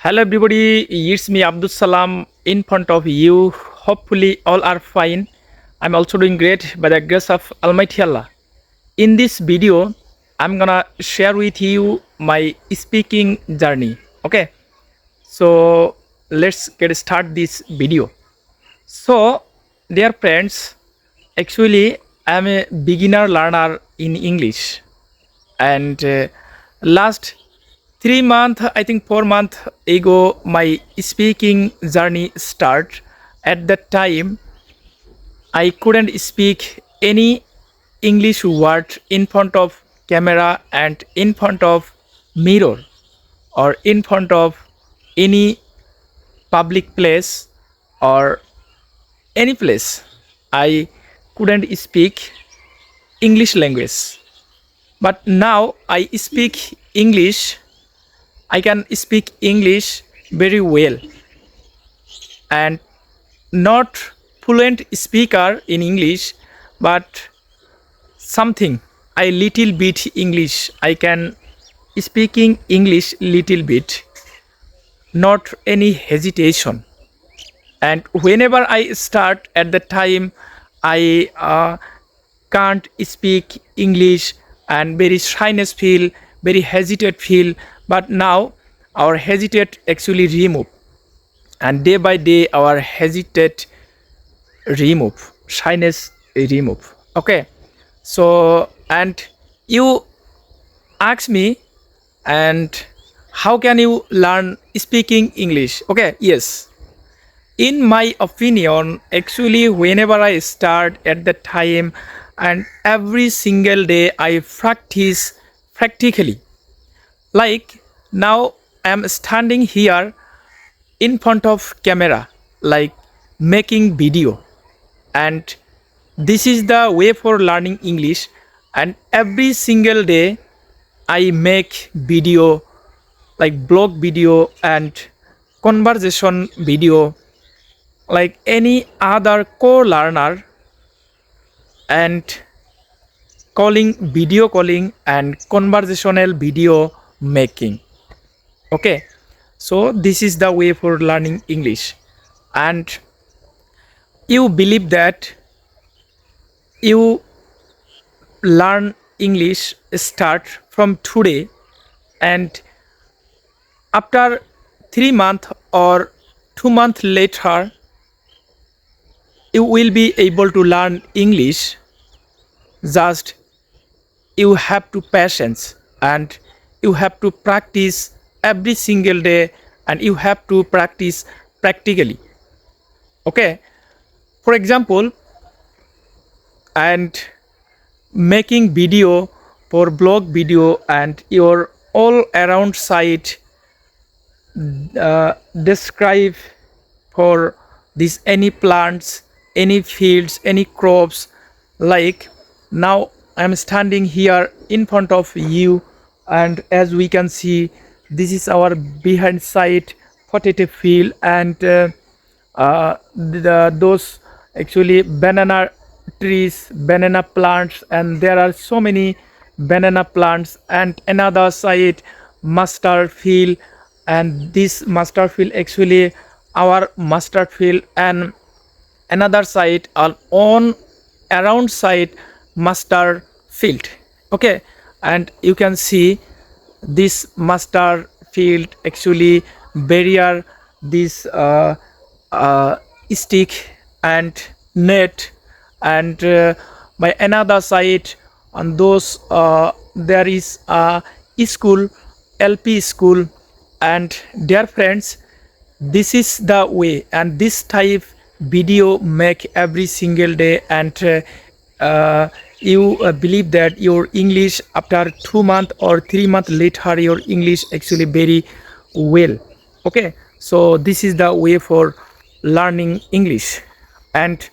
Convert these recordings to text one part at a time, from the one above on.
Hello everybody, it's me Abdul Salam in front of you. Hopefully all are fine. I'm also doing great by the grace of Almighty Allah. In this video, I'm gonna share with you my speaking journey. Okay, so let's get start this video. So, dear friends, actually I'm a beginner learner in English, and last 3 month, I think 4 month ago, my speaking journey start. At that time I couldn't speak any English word in front of camera and in front of mirror or in front of any public place or any place. I couldn't speak English language, but now I speak English. I can speak English very well, and not fluent speaker in English, but something I little bit English. I can speaking English little bit, not any hesitation. And whenever I start at the time, I can't speak English and very shyness feel, very hesitate feel. But now our hesitate actually remove, and day by day our hesitate remove, shyness remove. Okay, so and you ask me, and how can you learn speaking English? Okay, yes, in my opinion, actually whenever I start at the time and every single day I practice practically. Like now I am standing here in front of camera, like making video, and this is the way for learning English. And every single day I make video, like blog video and conversation video, like any other co-learner, and calling, video calling and conversational video making. Okay, so this is the way for learning English. And you believe that you learn English start from today, and after 3 month or 2 month later you will be able to learn English. Just you have to patience, and you have to practice every single day, and you have to practice practically. Okay, for example, and making video for blog video and your all around site, describe for this any plants, any fields, any crops. Like now I'm standing here in front of you, and as we can see, this is our behind side potato field, and those actually banana trees, banana plants, and there are so many banana plants. And another side mustard field, and this mustard field actually our mustard field, and another side on around side mustard field. Okay, and you can see this mustard field actually barrier this stick and net, and by another side on those there is a school, LP school. And dear friends, this is the way, and this type video make every single day. And you believe that your English after 2 month or 3 month later, your English actually very well. Okay, so this is the way for learning English. And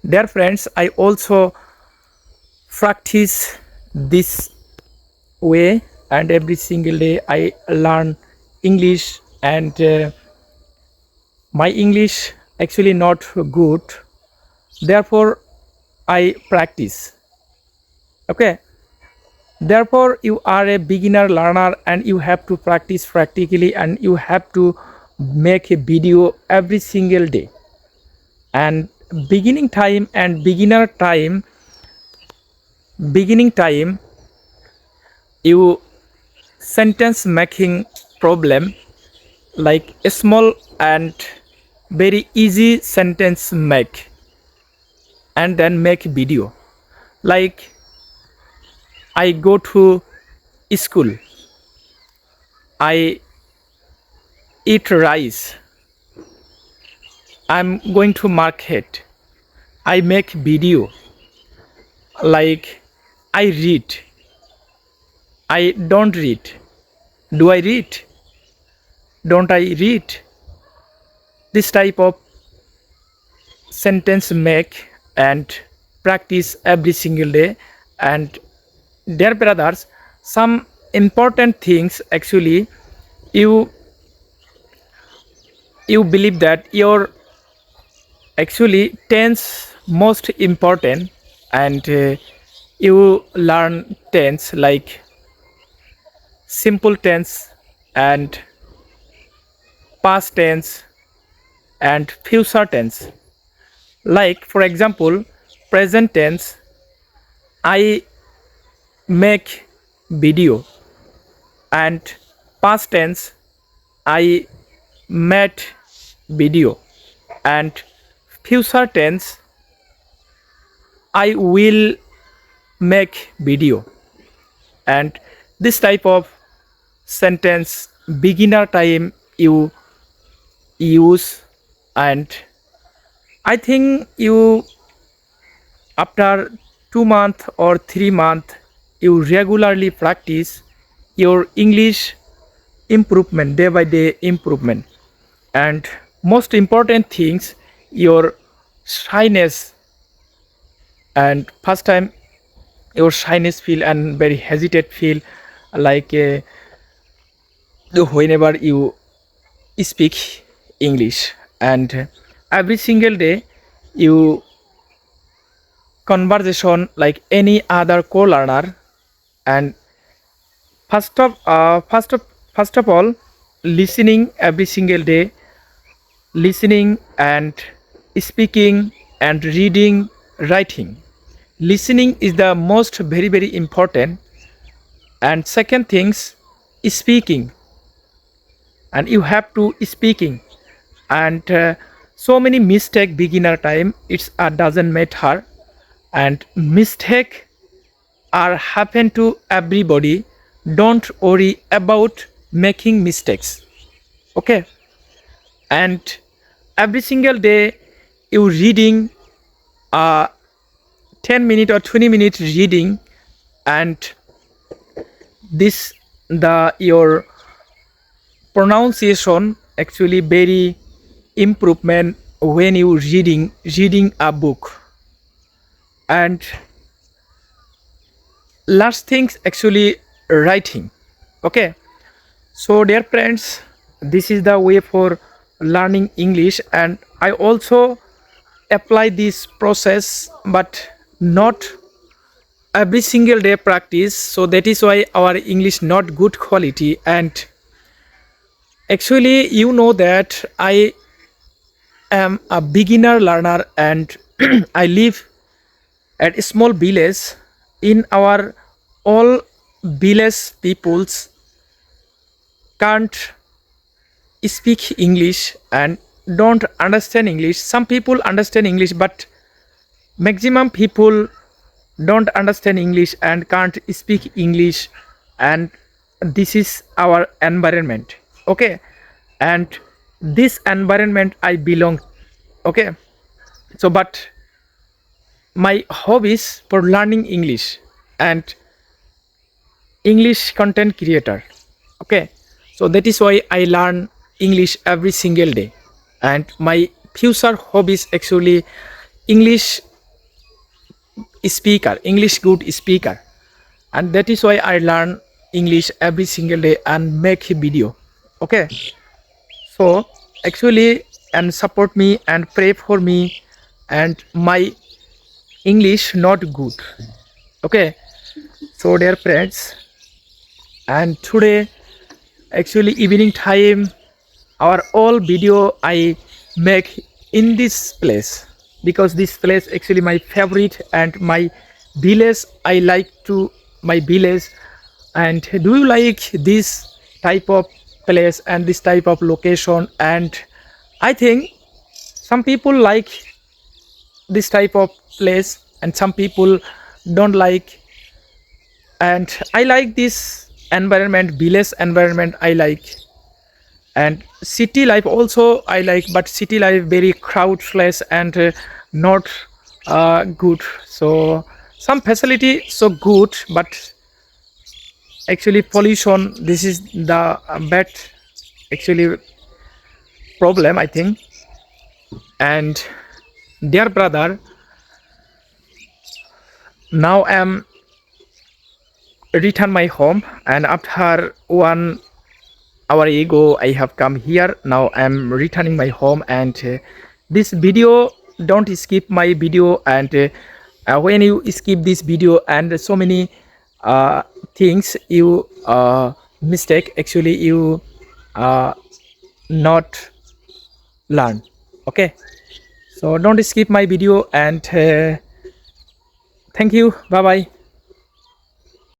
dear friends, I also practice this way, and every single day I learn English. And my English actually not good, therefore I practice. Okay, Therefore, you are a beginner learner and you have to practice practically and you have to make a video every single day. And beginning time, you sentence making problem like a small and very easy sentence make and then make video like I go to school, I eat rice, I'm going to market, I make video like I read, I don't read, do I read, don't I read. This type of sentence make and practice every single day. And dear brothers, some important things actually, you believe that your actually tense most important, and you learn tense like simple tense and past tense and future tense. Like for example, present tense, I make video, and past tense, I made video, and future tense, I will make video. And this type of sentence beginner time you use, and I think you after 2 months or 3 months you regularly practice, your English improvement, day by day improvement. And most important things, your shyness, and first time your shyness feel and very hesitate feel like whenever you speak English. And every single day you conversation like any other co-learner. And first of first of all, listening every single day, listening and speaking and reading, writing. Listening is the most very important. And second things, speaking, and you have to speaking. And so many mistake beginner time, it's doesn't matter, and mistake are happen to everybody. Don't worry about making mistakes, okay? And every single day you reading 10 minute or 20 minutes reading, and this the your pronunciation actually very improvement when you reading a book. And last things actually writing, okay? So dear friends, this is the way for learning English, and I also apply this process but not every single day practice, so that is why our English not good quality. And actually you know that I am a beginner learner, and I live at a small village. In our all village peoples can't speak English and don't understand English. Some people understand English, but maximum people don't understand English and can't speak English. And this is our environment, okay? And this environment I belong, okay? So but my hobbies for learning English and English content creator, okay? So that is why I learn English every single day. And my future hobbies actually English speaker, English good speaker. And that is why I learn English every single day and make a video, okay? So actually, and support me and pray for me, and my English not good, okay? So dear friends, and today actually evening time our all video I make in this place, because this place actually my favorite and my village. I like to my village. And do you like this type of place and this type of location? And I think some people like this type of place and some people don't like. And I like this environment, village environment I like. And city life also I like, but city life very crowdless and not good. So some facility so good, but actually pollution, this is the bad actually problem I think. And dear brother, now I'm return my home, and after 1 hour ago I have come here. Now I'm returning my home. And this video, don't skip my video. And when you skip this video, and so many uh, things you mistake, actually you not learn. Okay, so don't skip my video. And thank you, bye bye.